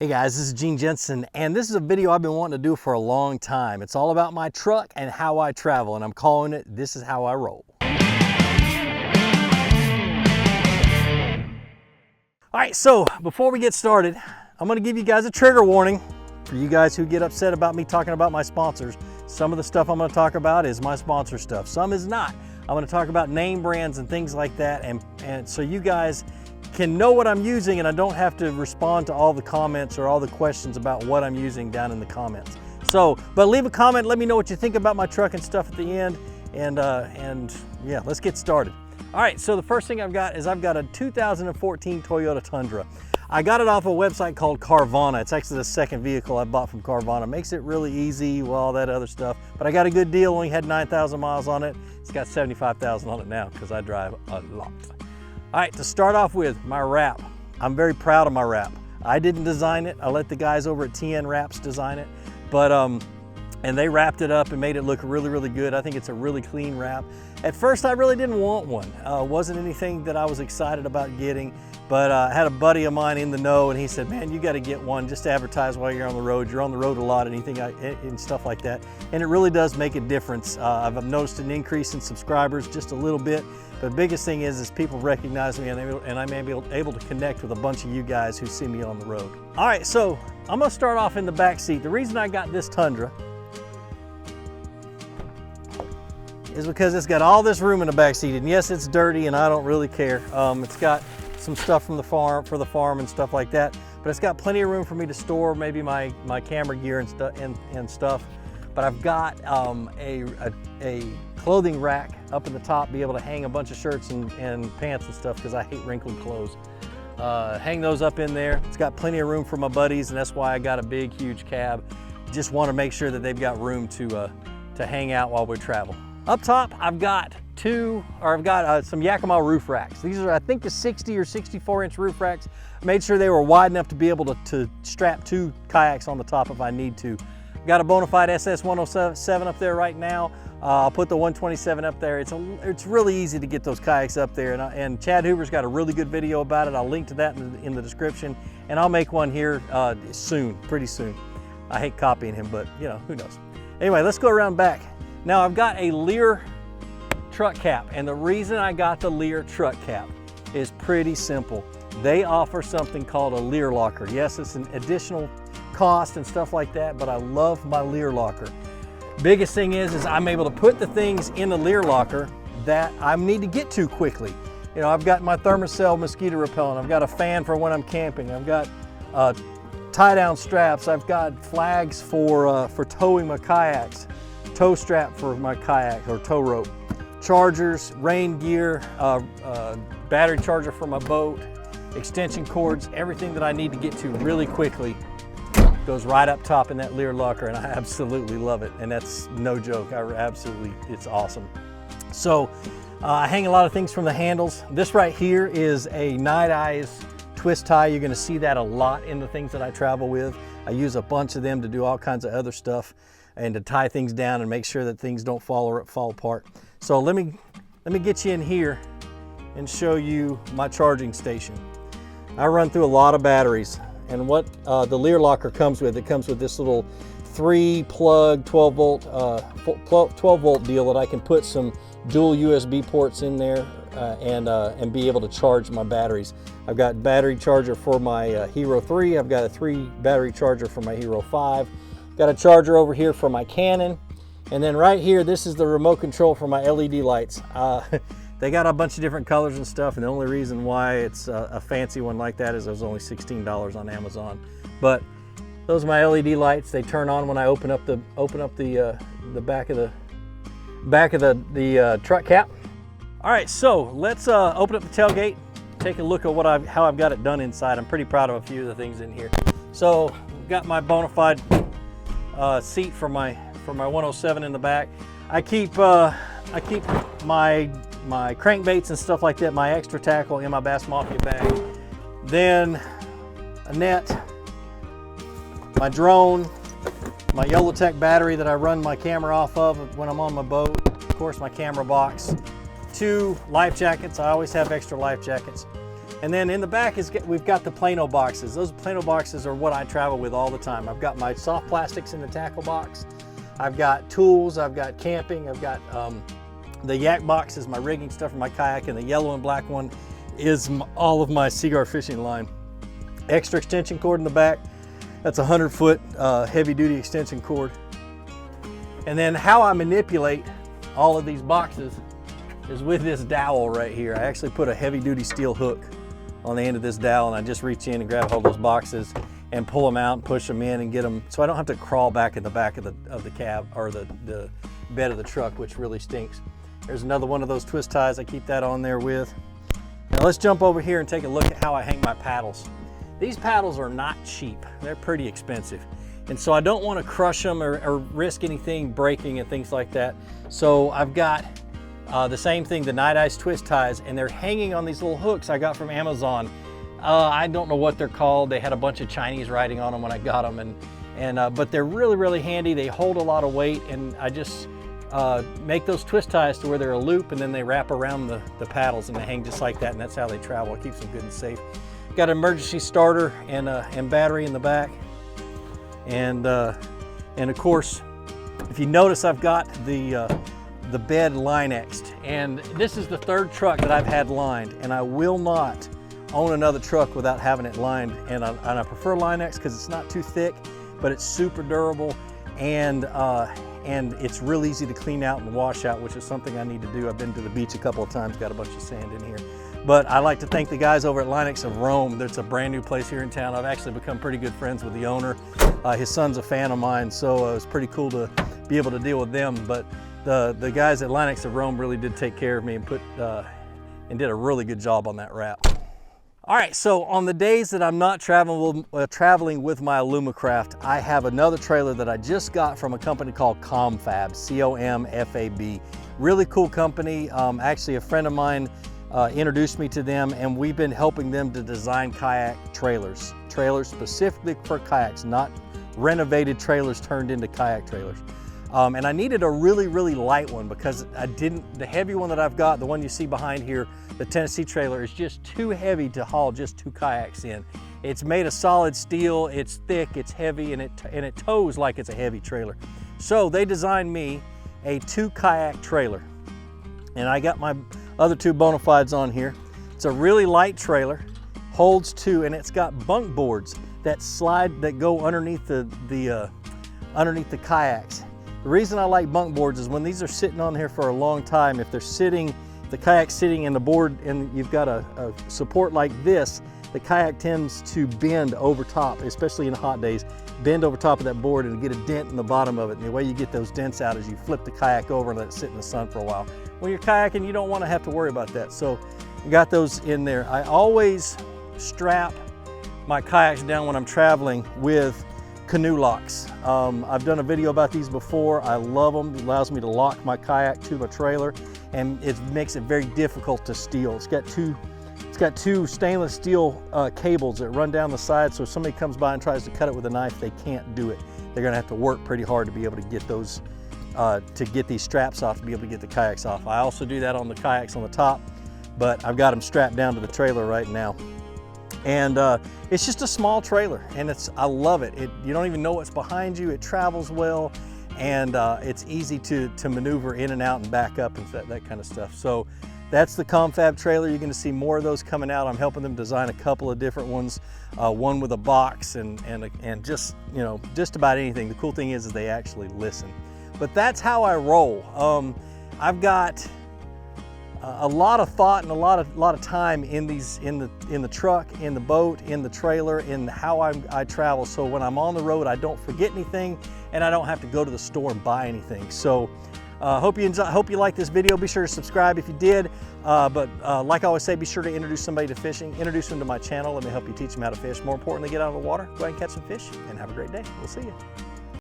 Hey guys, this is Gene Jensen, and this is a video I've been wanting to do for a long time. It's all about my truck and how I travel, and I'm calling it, This Is How I Roll. All right, so before we get started, I'm gonna give you guys a trigger warning for you guys who get upset about me talking about my sponsors. Some of the stuff I'm gonna talk about is my sponsor stuff. Some is not. I'm gonna talk about name brands and things like that, and so you guys can know what I'm using and I don't have to respond to all the comments or all the questions about what I'm using down in the comments. So, but leave a comment, let me know what you think about my truck and stuff at the end, and yeah, let's get started. All right, so the first thing I've got is I've got a 2014 Toyota Tundra. I got it off a website called Carvana. It's actually the second vehicle I bought from Carvana. Makes it really easy, well, all that other stuff. But I got a good deal, only had 9,000 miles on it. It's got 75,000 on it now because I drive a lot. All right, to start off with, my wrap. I'm very proud of my wrap. I didn't design it. I let the guys over at TN Wraps design it, but and they wrapped it up and made it look really, really good. I think it's a really clean wrap. At first, I really didn't want one. Wasn't anything that I was excited about getting, but I had a buddy of mine in the know, and he said, man, you got to get one just to advertise while you're on the road. You're on the road a lot, and stuff like that. And it really does make a difference. I've noticed an increase in subscribers just a little bit. But the biggest thing is people recognize me, and I'm able to connect with a bunch of you guys who see me on the road. All right, so I'm gonna start off in the back seat. The reason I got this Tundra is because it's got all this room in the back seat, and yes, it's dirty, and I don't really care. It's got some stuff from the farm for the farm and stuff like that, but it's got plenty of room for me to store maybe my camera gear and stuff. But I've got a clothing rack up in the top, be able to hang a bunch of shirts and pants and stuff because I hate wrinkled clothes. Hang those up in there. It's got plenty of room for my buddies, and that's why I got a big, huge cab. Just want to make sure that they've got room to hang out while we travel. Up top, I've got some Yakima roof racks. These are, I think, the 60 or 64 inch roof racks. I made sure they were wide enough to be able to strap 2 kayaks on the top if I need to. Got a Bonafide SS 107 up there right now. I'll put the 127 up there. It's really easy to get those kayaks up there, and Chad Hoover's got a really good video about it. I'll link to that in the description, and I'll make one here soon, pretty soon. I hate copying him, but you know, who knows. Anyway, let's go around back. Now I've got a Lear truck cap, and the reason I got the Lear truck cap is pretty simple. They offer something called a Lear locker. Yes, it's an additional cost and stuff like that, but I love my Lear locker. Biggest thing is I'm able to put the things in the Lear locker that I need to get to quickly. You know, I've got my Thermacell mosquito repellent. I've got a fan for when I'm camping. I've got tie-down straps. I've got flags for towing my kayaks, tow strap for my kayak or tow rope, chargers, rain gear, battery charger for my boat, extension cords, everything that I need to get to really quickly goes right up top in that Lear locker, and I absolutely love it, and that's no joke. It's awesome. So I hang a lot of things from the handles. This right here is a Night Eyes twist tie. You're going to see that a lot in the things that I travel with. I use a bunch of them to do all kinds of other stuff and to tie things down and make sure that things don't fall apart. So let me get you in here and show you my charging station. I run through a lot of batteries. And what the Lear locker comes with, it comes with this little 3-plug 12 volt deal that I can put some dual USB ports in there and be able to charge my batteries. I've got battery charger for my Hero 3. I've got a 3 battery charger for my Hero 5. Got a charger over here for my Canon. And then right here, this is the remote control for my LED lights. They got a bunch of different colors and stuff, and the only reason why it's a fancy one like that is it was only $16 on Amazon. But those are my LED lights. They turn on when I open up the back of the truck cap. All right, so let's open up the tailgate, take a look at how I've got it done inside. I'm pretty proud of a few of the things in here. So I've got my Bonafide seat for my 107 in the back. I keep my crankbaits and stuff like that, my extra tackle in my Bass Mafia bag. Then a net, my drone, my YoloTek battery that I run my camera off of when I'm on my boat, of course my camera box, 2 life jackets. I always have extra life jackets. And then in the back we've got the Plano boxes. Those Plano boxes are what I travel with all the time. I've got my soft plastics in the tackle box. I've got tools, I've got camping, I've got the yak box is my rigging stuff for my kayak, and the yellow and black one is all of my cigar fishing line. Extra extension cord in the back. That's a 100-foot heavy duty extension cord. And then how I manipulate all of these boxes is with this dowel right here. I actually put a heavy duty steel hook on the end of this dowel, and I just reach in and grab hold of those boxes and pull them out and push them in and get them, so I don't have to crawl back in the back of the cab or the bed of the truck, which really stinks. There's another one of those twist ties I keep that on there with. Now let's jump over here and take a look at how I hang my paddles. These paddles are not cheap. They're pretty expensive. And so I don't want to crush them or risk anything breaking and things like that. So I've got the same thing, the Night Ice twist ties, and they're hanging on these little hooks I got from Amazon. I don't know what they're called. They had a bunch of Chinese writing on them when I got them, but they're really, really handy. They hold a lot of weight, and I just make those twist ties to where they're a loop, and then they wrap around the paddles, and they hang just like that, and that's how they travel. It keeps them good and safe. Got an emergency starter and battery in the back, and of course, if you notice, I've got the bed Line-X'd, and this is the third truck that I've had lined, and I will not own another truck without having it lined. And I prefer Line-X because it's not too thick, but it's super durable, and it's real easy to clean out and wash out, which is something I need to do. I've been to the beach a couple of times, got a bunch of sand in here. But I like to thank the guys over at Line-X of Rome. It's a brand new place here in town. I've actually become pretty good friends with the owner. His son's a fan of mine, so it was pretty cool to be able to deal with them. But the guys at Line-X of Rome really did take care of me and did a really good job on that wrap. All right, so on the days that I'm not traveling with my Alumacraft, I have another trailer that I just got from a company called Comfab, C-O-M-F-A-B. Really cool company. Actually, a friend of mine introduced me to them, and we've been helping them to design kayak trailers specifically for kayaks, not renovated trailers turned into kayak trailers. And I needed a really, really light one because the heavy one that I've got, the one you see behind here, the Tennessee trailer, is just too heavy to haul just 2 kayaks in. It's made of solid steel, it's thick, it's heavy, and it tows like it's a heavy trailer. So they designed me a 2 kayak trailer. And I got my other 2 bona fides on here. It's a really light trailer, holds 2, and it's got bunk boards that slide, that go underneath the kayaks. The reason I like bunk boards is when these are sitting on here for a long time, if the kayak's sitting in the board and you've got a support like this, the kayak tends to bend over top, especially in hot days, bend over top of that board and get a dent in the bottom of it. And the way you get those dents out is you flip the kayak over and let it sit in the sun for a while. When you're kayaking, you don't want to have to worry about that. So I got those in there. I always strap my kayaks down when I'm traveling with canoe locks. I've done a video about these before. I love them. It allows me to lock my kayak to my trailer, and it makes it very difficult to steal. It's got two stainless steel cables that run down the side, so if somebody comes by and tries to cut it with a knife, they can't do it. They're gonna have to work pretty hard to be able to get those, to get these straps off, to be able to get the kayaks off. I also do that on the kayaks on the top, but I've got them strapped down to the trailer right now. And it's just a small trailer, and I love it. You don't even know what's behind you. It travels well, and it's easy to maneuver in and out and back up and that kind of stuff. So that's the Comfab trailer. You're going to see more of those coming out. I'm helping them design a couple of different ones, one with a box and just, you know, just about anything. The cool thing is they actually listen. But that's how I roll. I've got a lot of thought and a lot of time in the truck, in the boat, in the trailer, in how I travel. So when I'm on the road, I don't forget anything, and I don't have to go to the store and buy anything. So hope you like this video. Be sure to subscribe if you did. But like I always say, be sure to introduce somebody to fishing. Introduce them to my channel. Let me help you teach them how to fish. More importantly, get out of the water, go ahead and catch some fish, and have a great day. We'll see you.